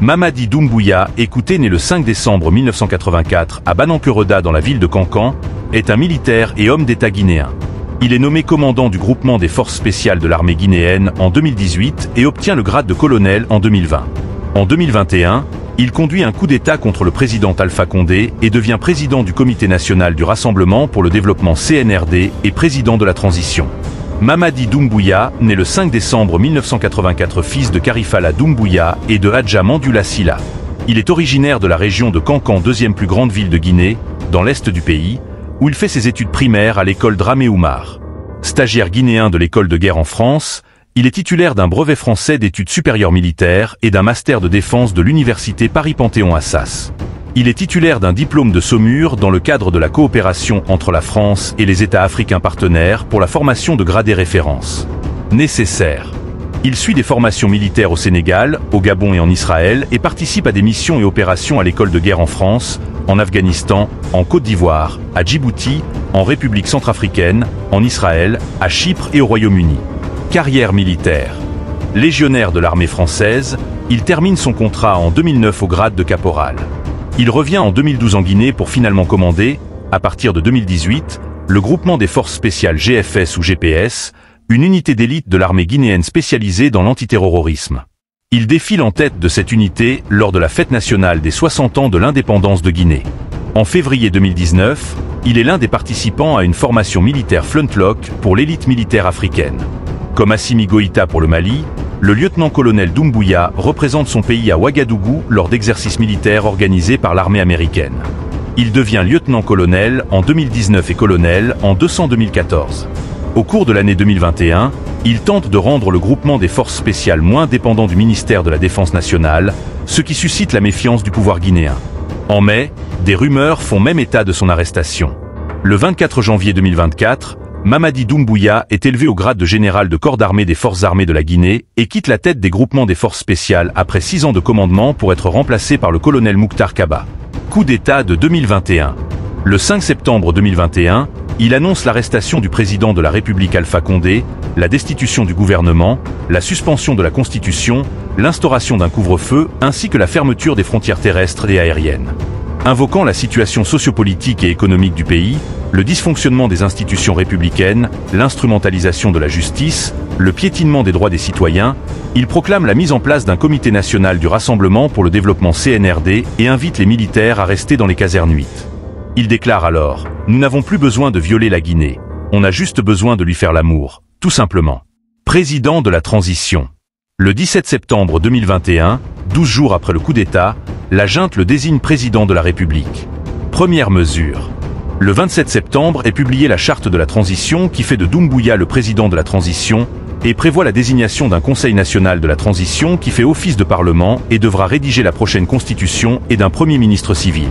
Mamadi Doumbouya Écouté, né le 5 décembre 1984 à Banankereda dans la ville de Kankan, est un militaire et homme d'État guinéen. Il est nommé commandant du groupement des forces spéciales de l'armée guinéenne en 2018 et obtient le grade de colonel en 2020. En 2021, il conduit un coup d'État contre le président Alpha Condé et devient président du Comité national du Rassemblement pour le développement CNRD et président de la transition. Mamadi Doumbouya, né le 5 décembre 1984, fils de Karifala Doumbouya et de Hadja Mandula Silla. Il est originaire de la région de Kankan, deuxième plus grande ville de Guinée, dans l'est du pays, où il fait ses études primaires à l'école Dramé Oumar. Stagiaire guinéen de l'école de guerre en France, il est titulaire d'un brevet français d'études supérieures militaires et d'un master de défense de l'université Paris-Panthéon-Assas. Il est titulaire d'un diplôme de Saumur dans le cadre de la coopération entre la France et les États africains partenaires pour la formation de gradés références. Nécessaire. Il suit des formations militaires au Sénégal, au Gabon et en Israël et participe à des missions et opérations à l'école de guerre en France, en Afghanistan, en Côte d'Ivoire, à Djibouti, en République centrafricaine, en Israël, à Chypre et au Royaume-Uni. Carrière militaire. Légionnaire de l'armée française, il termine son contrat en 2009 au grade de caporal. Il revient en 2012 en Guinée pour finalement commander, à partir de 2018, le groupement des forces spéciales GFS ou GPS, une unité d'élite de l'armée guinéenne spécialisée dans l'antiterrorisme. Il défile en tête de cette unité lors de la fête nationale des 60 ans de l'indépendance de Guinée. En février 2019, il est l'un des participants à une formation militaire Flintlock pour l'élite militaire africaine. Comme Assimi Goïta pour le Mali, le lieutenant-colonel Doumbouya représente son pays à Ouagadougou lors d'exercices militaires organisés par l'armée américaine. Il devient lieutenant-colonel en 2019 et colonel en 2014. Au cours de l'année 2021, il tente de rendre le groupement des forces spéciales moins dépendant du ministère de la Défense nationale, ce qui suscite la méfiance du pouvoir guinéen. En mai, des rumeurs font même état de son arrestation. Le 24 janvier 2024, Mamadi Doumbouya est élevé au grade de général de corps d'armée des forces armées de la Guinée et quitte la tête des groupements des forces spéciales après 6 ans de commandement pour être remplacé par le colonel Mouktar Kaba. Coup d'État de 2021. Le 5 septembre 2021, il annonce l'arrestation du président de la République Alpha Condé, la destitution du gouvernement, la suspension de la Constitution, l'instauration d'un couvre-feu ainsi que la fermeture des frontières terrestres et aériennes. Invoquant la situation sociopolitique et économique du pays, le dysfonctionnement des institutions républicaines, l'instrumentalisation de la justice, le piétinement des droits des citoyens, il proclame la mise en place d'un comité national du Rassemblement pour le développement CNRD et invite les militaires à rester dans les casernes 8. Il déclare alors « Nous n'avons plus besoin de violer la Guinée, on a juste besoin de lui faire l'amour, tout simplement. » Président de la transition. Le 17 septembre 2021, 12 jours après le coup d'État, la junte le désigne président de la République. Première mesure. Le 27 septembre est publiée la charte de la transition qui fait de Doumbouya le président de la transition et prévoit la désignation d'un Conseil national de la transition qui fait office de parlement et devra rédiger la prochaine constitution et d'un premier ministre civil.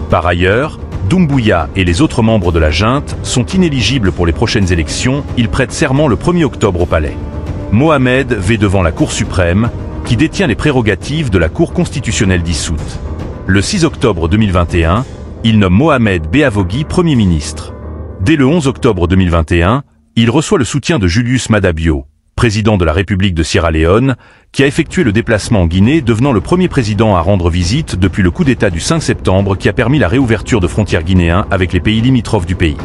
Par ailleurs, Doumbouya et les autres membres de la junte sont inéligibles pour les prochaines élections, ils prêtent serment le 1er octobre au palais. Mohamed va devant la Cour suprême, qui détient les prérogatives de la Cour constitutionnelle dissoute. Le 6 octobre 2021, il nomme Mohamed Beavogui Premier ministre. Dès le 11 octobre 2021, il reçoit le soutien de Julius Maada Bio, président de la République de Sierra Leone, qui a effectué le déplacement en Guinée, devenant le premier président à rendre visite depuis le coup d'État du 5 septembre qui a permis la réouverture de frontières guinéennes avec les pays limitrophes du pays.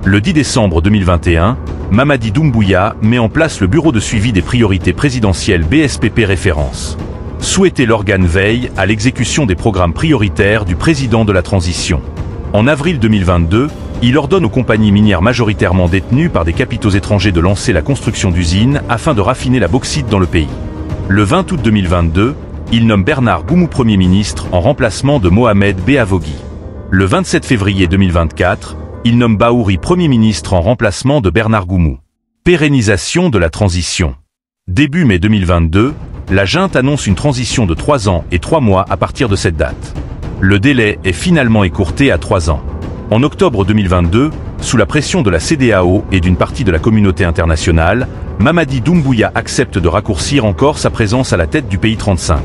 Le 10 décembre 2021, Mamadi Doumbouya met en place le Bureau de suivi des priorités présidentielles BSPP référence. Souhaiter l'organe veille à l'exécution des programmes prioritaires du président de la transition. En avril 2022, il ordonne aux compagnies minières majoritairement détenues par des capitaux étrangers de lancer la construction d'usines afin de raffiner la bauxite dans le pays. Le 20 août 2022, il nomme Bernard Goumou Premier ministre en remplacement de Mohamed Beavogui. Le 27 février 2024, il nomme Bahouri Premier ministre en remplacement de Bernard Goumou. Pérennisation de la transition. Début mai 2022, la junte annonce une transition de 3 ans et 3 mois à partir de cette date. Le délai est finalement écourté à 3 ans. En octobre 2022, sous la pression de la CEDEAO et d'une partie de la communauté internationale, Mamadi Doumbouya accepte de raccourcir encore sa présence à la tête du pays 35.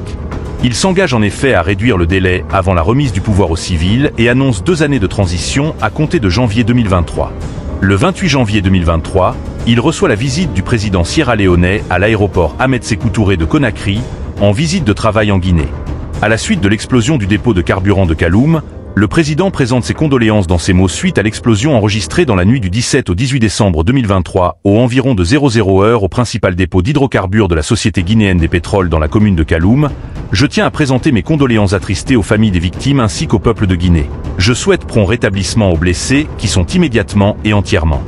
Il s'engage en effet à réduire le délai avant la remise du pouvoir aux civils et annonce 2 années de transition à compter de janvier 2023. Le 28 janvier 2023, il reçoit la visite du président sierra-léonais à l'aéroport Ahmed Sékou Touré de Conakry, en visite de travail en Guinée. À la suite de l'explosion du dépôt de carburant de Kaloum, le président présente ses condoléances dans ces mots suite à l'explosion enregistrée dans la nuit du 17 au 18 décembre 2023 aux environs de 00h au principal dépôt d'hydrocarbures de la Société guinéenne des pétroles dans la commune de Kaloum. Je tiens à présenter mes condoléances attristées aux familles des victimes ainsi qu'au peuple de Guinée. Je souhaite prompt rétablissement aux blessés qui sont immédiatement et entièrement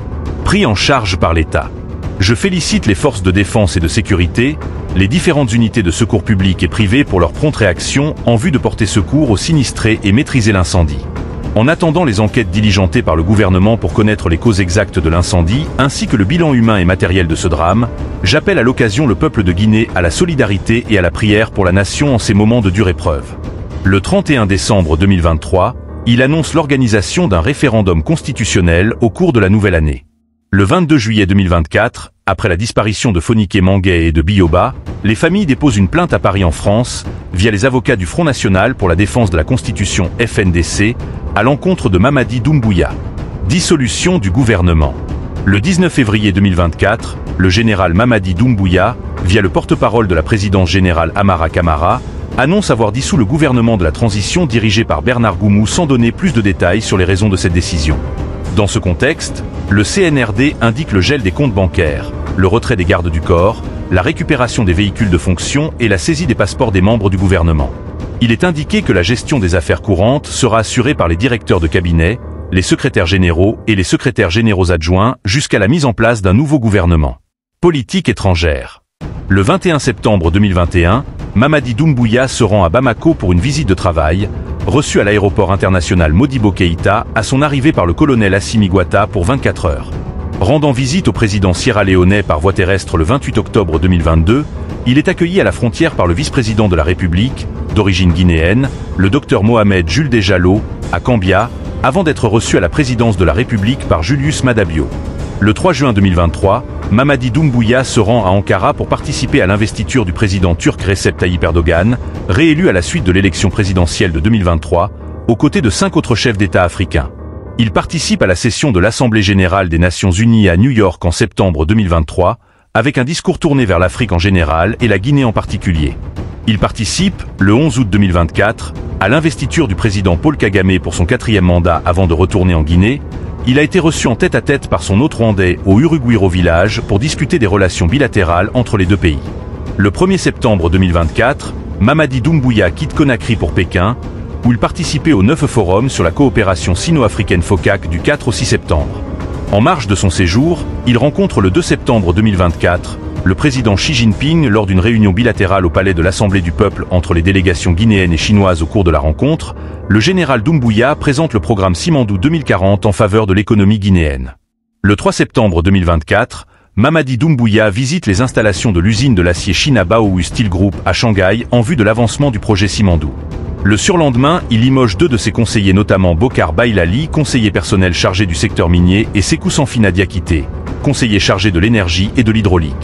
pris en charge par l'État. Je félicite les forces de défense et de sécurité, les différentes unités de secours publics et privés pour leur prompte réaction en vue de porter secours aux sinistrés et maîtriser l'incendie. En attendant les enquêtes diligentées par le gouvernement pour connaître les causes exactes de l'incendie, ainsi que le bilan humain et matériel de ce drame, j'appelle à l'occasion le peuple de Guinée à la solidarité et à la prière pour la nation en ces moments de dure épreuve. Le 31 décembre 2023, il annonce l'organisation d'un référendum constitutionnel au cours de la nouvelle année. Le 22 juillet 2024, après la disparition de Phonique Manguet et de Bioba, les familles déposent une plainte à Paris en France, via les avocats du Front National pour la défense de la Constitution FNDC, à l'encontre de Mamadi Doumbouya. Dissolution du gouvernement. Le 19 février 2024, le général Mamadi Doumbouya, via le porte-parole de la présidence générale Amara Camara, annonce avoir dissous le gouvernement de la transition dirigé par Bernard Goumou sans donner plus de détails sur les raisons de cette décision. Dans ce contexte, le CNRD indique le gel des comptes bancaires, le retrait des gardes du corps, la récupération des véhicules de fonction et la saisie des passeports des membres du gouvernement. Il est indiqué que la gestion des affaires courantes sera assurée par les directeurs de cabinet, les secrétaires généraux et les secrétaires généraux adjoints jusqu'à la mise en place d'un nouveau gouvernement. Politique étrangère. Le 21 septembre 2021, Mamadi Doumbouya se rend à Bamako pour une visite de travail, reçu à l'aéroport international Modibo Keïta à son arrivée par le colonel Assimi Goïta pour 24 heures. Rendant visite au président sierra-léonais par voie terrestre le 28 octobre 2022, il est accueilli à la frontière par le vice-président de la République, d'origine guinéenne, le docteur Mohamed Jules Desjalo, à Cambia, avant d'être reçu à la présidence de la République par Julius Madabio. Le 3 juin 2023, Mamadi Doumbouya se rend à Ankara pour participer à l'investiture du président turc Recep Tayyip Erdogan, réélu à la suite de l'élection présidentielle de 2023, aux côtés de 5 autres chefs d'État africains. Il participe à la session de l'Assemblée générale des Nations unies à New York en septembre 2023, avec un discours tourné vers l'Afrique en général et la Guinée en particulier. Il participe, le 11 août 2024, à l'investiture du président Paul Kagame pour son 4e mandat avant de retourner en Guinée. Il a été reçu en tête-à-tête par son hôte rwandais au Uruguiro Village pour discuter des relations bilatérales entre les deux pays. Le 1er septembre 2024, Mamadi Doumbouya quitte Conakry pour Pékin, où il participait au 9 Forum sur la coopération sino-africaine FOCAC du 4 au 6 septembre. En marge de son séjour, il rencontre le 2 septembre 2024 le président Xi Jinping lors d'une réunion bilatérale au palais de l'Assemblée du peuple entre les délégations guinéennes et chinoises. Au cours de la rencontre, le général Doumbouya présente le programme Simandou 2040 en faveur de l'économie guinéenne. Le 3 septembre 2024, Mamadi Doumbouya visite les installations de l'usine de l'acier China Baowu Steel Group à Shanghai en vue de l'avancement du projet Simandou. Le surlendemain, il limoge 2 de ses conseillers, notamment Bokar Bailali, conseiller personnel chargé du secteur minier, et Sékou Sanfina Diakité, conseiller chargé de l'énergie et de l'hydraulique.